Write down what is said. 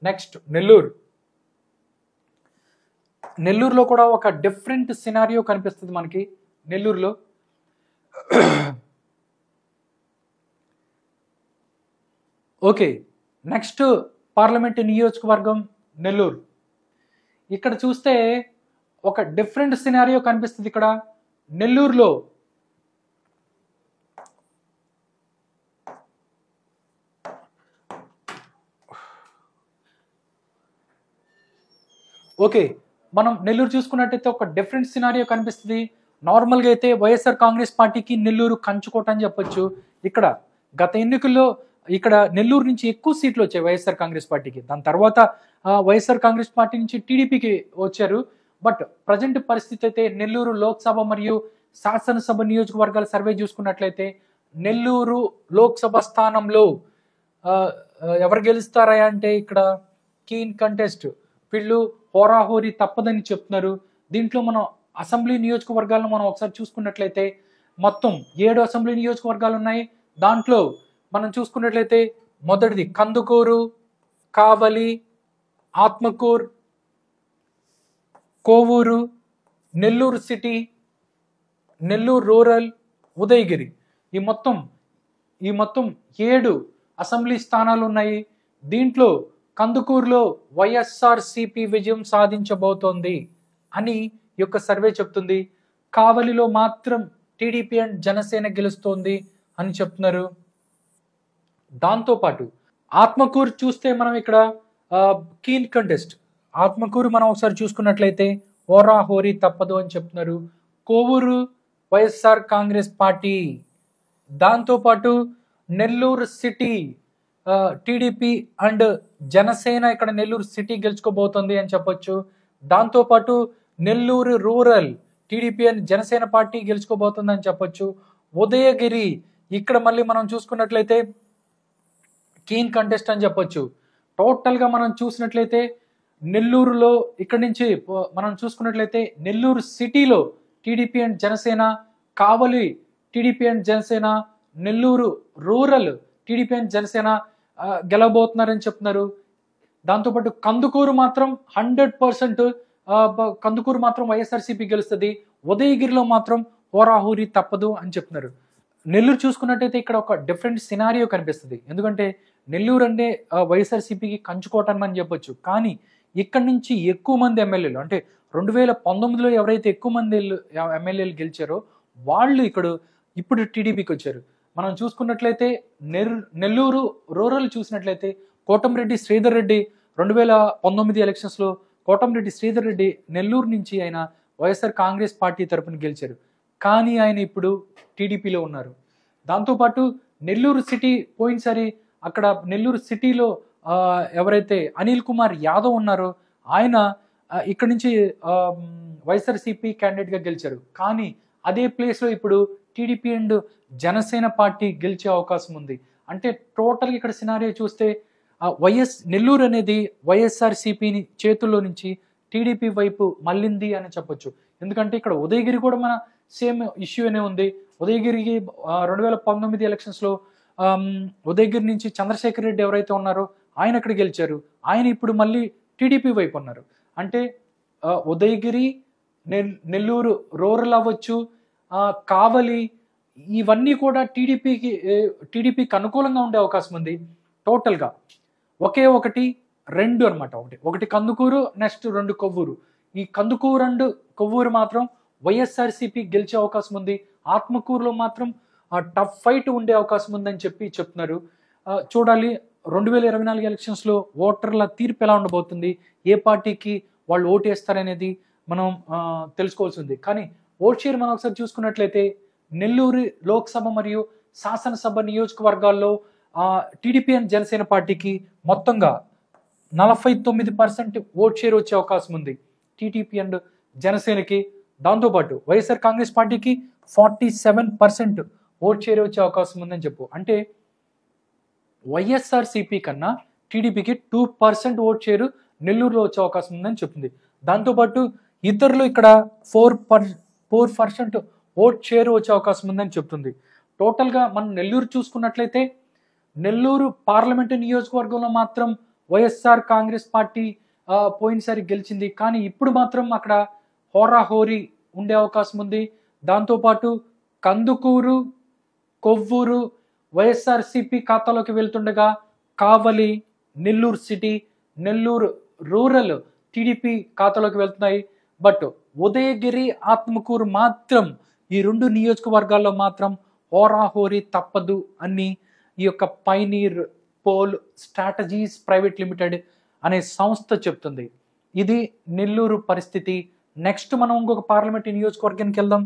Next నెల్లూరులో కూడా ఒక డిఫరెంట్ సినారియో కనిపిస్తుంది మనకి నెల్లూరులో. ఓకే, నెక్స్ట్ పార్లమెంట్ నియోజకవర్గం నెల్లూరు. ఇక్కడ చూస్తే ఒక డిఫరెంట్ సినారియో కనిపిస్తుంది. ఇక్కడ నెల్లూరులో ఓకే, మనం నెల్లూరు చూసుకున్నట్టయితే ఒక డిఫరెంట్ సినారియో కనిపిస్తుంది. నార్మల్గా అయితే వైఎస్ఆర్ కాంగ్రెస్ పార్టీకి నెల్లూరు కంచుకోట అని చెప్పొచ్చు. ఇక్కడ గత ఎన్నికల్లో ఇక్కడ నెల్లూరు నుంచి ఎక్కువ సీట్లు వచ్చాయి వైఎస్ఆర్ కాంగ్రెస్ పార్టీకి. దాని తర్వాత వైఎస్ఆర్ కాంగ్రెస్ పార్టీ నుంచి టీడీపీకి వచ్చారు. బట్ ప్రజెంట్ పరిస్థితి అయితే నెల్లూరు లోక్సభ మరియు శాసనసభ నియోజకవర్గాల సర్వే చూసుకున్నట్లయితే నెల్లూరు లోక్సభ స్థానంలో ఎవరు గెలుస్తారా అంటే ఇక్కడ కీన్ కంటెస్ట్, వీళ్ళు హోరాహోరీ తప్పదని చెప్తున్నారు. దీంట్లో మనం అసెంబ్లీ నియోజకవర్గాలను మనం ఒకసారి చూసుకున్నట్లయితే మొత్తం 7 అసెంబ్లీ నియోజకవర్గాలు ఉన్నాయి. దాంట్లో మనం చూసుకున్నట్లయితే మొదటిది కందుకూరు, కావలి, ఆత్మకూరు, కోవూరు, నెల్లూరు సిటీ, నెల్లూరు రూరల్, ఉదయగిరి. ఈ మొత్తం 7 అసెంబ్లీ స్థానాలు ఉన్నాయి. దీంట్లో కందుకూరులో వైఎస్ఆర్సీపీ విజయం సాధించబోతోంది అని ఈ యొక్క సర్వే చెప్తుంది. కావలిలో మాత్రం టీడీపీ అండ్ జనసేన గెలుస్తోంది అని చెప్తున్నారు. దాంతోపాటు ఆత్మకూరు చూస్తే మనం ఇక్కడ కీన్ కంటెస్ట్, ఆత్మకూరు మనం ఒకసారి చూసుకున్నట్లయితే హోరాహోరీ తప్పదు అని చెప్తున్నారు. కోవూరు వైఎస్ఆర్ కాంగ్రెస్ పార్టీ. దాంతోపాటు నెల్లూరు సిటీ టీడీపీ అండ్ జనసేన ఇక్కడ నెల్లూరు సిటీ గెలుచుకోబోతుంది అని చెప్పొచ్చు. దాంతోపాటు Nellore rural TDP and Janasena party గెలుచుకోబోతుంది అని చెప్పొచ్చు. ఉదయగిరి ఇక్కడ మళ్ళీ మనం చూసుకున్నట్లయితే కీన్ కంటెస్ట్ అని చెప్పొచ్చు. టోటల్గా మనం చూసినట్లయితే నెల్లూరులో ఇక్కడ నుంచి మనం చూసుకున్నట్లయితే నెల్లూరు సిటీలో TDP and Janasena, Kavali TDP and Janasena, Nellore rural TDP and Janasena గెలవబోతున్నారని చెప్తున్నారు. దాంతోపాటు కందుకూరు మాత్రం 100% కందుకూరు మాత్రం వైఎస్ఆర్సీపీ గెలుస్తుంది. ఉదయగిరిలో మాత్రం హోరాహోరీ తప్పదు అని చెప్తున్నారు. నెల్లూరు చూసుకున్నట్టయితే ఇక్కడ ఒక డిఫరెంట్ సినారియో కనిపిస్తుంది. ఎందుకంటే నెల్లూరు అంటే వైఎస్ఆర్సీపీకి కంచుకోవటం అని చెప్పొచ్చు. కానీ ఇక్కడ నుంచి ఎక్కువ మంది ఎమ్మెల్యేలు అంటే 2019లో ఎవరైతే ఎక్కువ మంది ఎమ్మెల్యేలు గెలిచారో వాళ్ళు ఇప్పుడు టీడీపీకి వచ్చారు. మనం చూసుకున్నట్లయితే నెల్లూరు రూరల్ చూసినట్లయితే కోటంరెడ్డి శ్రీధర్ రెడ్డి 2019 ఎలక్షన్స్లో కోటంరెడ్డి శ్రీధర్ రెడ్డి నెల్లూరు నుంచి ఆయన వైఎస్ఆర్ కాంగ్రెస్ పార్టీ తరపున గెలిచారు. కానీ ఆయన ఇప్పుడు టీడీపీలో ఉన్నారు. దాంతోపాటు నెల్లూరు సిటీ పోయినసారి అక్కడ నెల్లూరు సిటీలో ఎవరైతే అనిల్ కుమార్ యాదవ్ ఉన్నారో ఆయన ఇక్కడ నుంచి వైఎస్ఆర్సీపీ క్యాండిడేట్గా గెలిచారు. కానీ అదే ప్లేస్లో ఇప్పుడు టీడీపీ అండ్ జనసేన పార్టీ గెలిచే అవకాశం ఉంది. అంటే టోటల్గా ఇక్కడ సినారియో చూస్తే నెల్లూరు అనేది వైఎస్ఆర్సీపీని చేతుల్లో నుంచి టీడీపీ వైపు మళ్ళింది అని చెప్పొచ్చు. ఎందుకంటే ఇక్కడ ఉదయగిరి కూడా మన సేమ్ ఇష్యూ అనే ఉంది. ఉదయగిరికి 2019 ఎలక్షన్స్లో ఉదయగిరి నుంచి చంద్రశేఖర్ రెడ్డి ఎవరైతే ఉన్నారో ఆయన అక్కడ గెలిచారు. ఆయన ఇప్పుడు మళ్ళీ టీడీపీ వైపు ఉన్నారు. అంటే ఉదయగిరి, నెల్లూరు రూరల్ అవ్వచ్చు, కావలి, ఇవన్నీ కూడా టీడీపీకి అనుకూలంగా ఉండే అవకాశం ఉంది. టోటల్గా ఒకటి 2 అనమాట. ఒకటి కందుకూరు, నెక్స్ట్ 2 కొవ్వూరు. ఈ కందుకూరు అండ్ కొవ్వూరు మాత్రం వైఎస్ఆర్సీపీ గెలిచే అవకాశం ఉంది. ఆత్మకూరులో మాత్రం టఫ్ ఫైట్ ఉండే అవకాశం ఉందని చెప్తున్నారు. చూడాలి 2024 ఎలక్షన్స్లో ఓటర్ల తీర్పు ఎలా ఉండబోతుంది, ఏ పార్టీకి వాళ్ళు ఓటేస్తారనేది మనం తెలుసుకోవాల్సి ఉంది. కానీ ఓట్ షేర్ మనం ఒకసారి చూసుకున్నట్లయితే నెల్లూరు లోక్సభ మరియు శాసనసభ నియోజకవర్గాల్లో టీడీపీ అండ్ జనసేన పార్టీకి మొత్తంగా 49% ఓట్ షేర్ వచ్చే అవకాశం ఉంది టీడీపీ అండ్ జనసేనకి. దాంతోపాటు వైఎస్ఆర్ కాంగ్రెస్ పార్టీకి 47% ఓట్ షేర్ వచ్చే అవకాశం ఉందని చెప్పు. అంటే వైఎస్ఆర్సీపీ కన్నా టీడీపీకి 2% ఓట్ షేర్ నెల్లూరులో వచ్చే అవకాశం ఉందని చెప్తుంది. దాంతోపాటు ఇతరులు ఇక్కడ 4% ఓట్ షేర్ వచ్చే అవకాశం ఉందని చెప్తుంది. టోటల్గా మనం నెల్లూరు చూసుకున్నట్లయితే నెల్లూరు పార్లమెంటు నియోజకవర్గంలో మాత్రం వైఎస్ఆర్ కాంగ్రెస్ పార్టీ పోయినసారి గెలిచింది. కానీ ఇప్పుడు మాత్రం అక్కడ హోరాహోరీ ఉండే అవకాశం ఉంది. దాంతోపాటు కందుకూరు, కొవ్వూరు వైఎస్ఆర్సీపీ ఖాతాలోకి వెళ్తుండగా కావలి, నెల్లూరు సిటీ, నెల్లూరు రూరల్ టీడీపీ ఖాతాలోకి వెళ్తున్నాయి. బట్ ఉదయగిరి, ఆత్మకూరు మాత్రం ఈ 2 నియోజకవర్గాల్లో మాత్రం హోరాహోరీ తప్పదు అని ఈ యొక్క pioneer poll strategies private limited అనే సంస్థ చెప్తుంది. ఇది నెల్లూరు పరిస్థితి. నెక్స్ట్ మనం ఇంకొక పార్లమెంట్ నియోజకవర్గానికి వెళ్దాం.